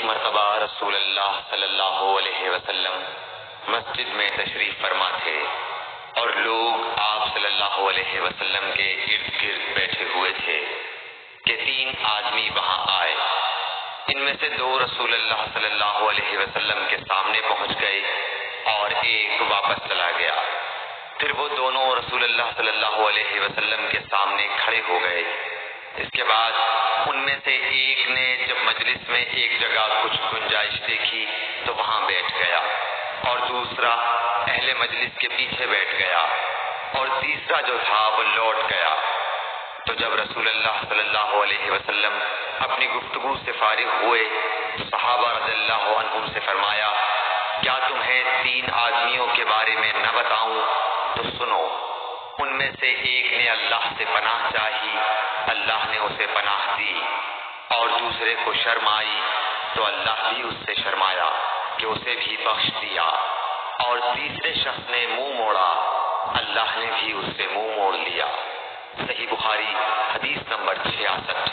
مرتبہ رسول اللہ صلی اللہ علیہ وسلم مسجد میں تشریف فرما تھے اور لوگ آپ صلی اللہ علیہ وسلم کے ارد گرد بیٹھے ہوئے تھے کہ 3 آدمی وہاں آئے۔ ان میں سے 2 رسول اللہ صلی اللہ علیہ وسلم کے سامنے پہنچ گئے اور ایک واپس چلا گیا۔ پھر وہ دونوں رسول اللہ صلی اللہ علیہ وسلم کے سامنے کھڑے ہو گئے۔ اس کے بعد ان میں سے ایک نے جب مجلس میں ایک جگہ کچھ گنجائش دیکھی تو وہاں بیٹھ گیا، اور دوسرا اہل مجلس کے پیچھے بیٹھ گیا، اور تیسرا جو تھا وہ لوٹ گیا۔ تو جب رسول اللہ صلی اللہ علیہ وسلم اپنی گفتگو سے فارغ ہوئے تو صحابہ رضی اللہ عنہم سے فرمایا، کیا تمہیں 3 آدمیوں کے بارے میں نہ بتاؤں؟ تو سنو۔ ان میں سے ایک نے اللہ سے پناہ چاہی، اللہ نے اسے پناہ دی، اور دوسرے کو شرم آئی تو اللہ بھی اس سے شرمایا کہ اسے بھی بخش دیا، اور تیسرے شخص نے منہ موڑا، اللہ نے بھی اس سے منہ موڑ لیا۔ صحیح بخاری حدیث نمبر 66۔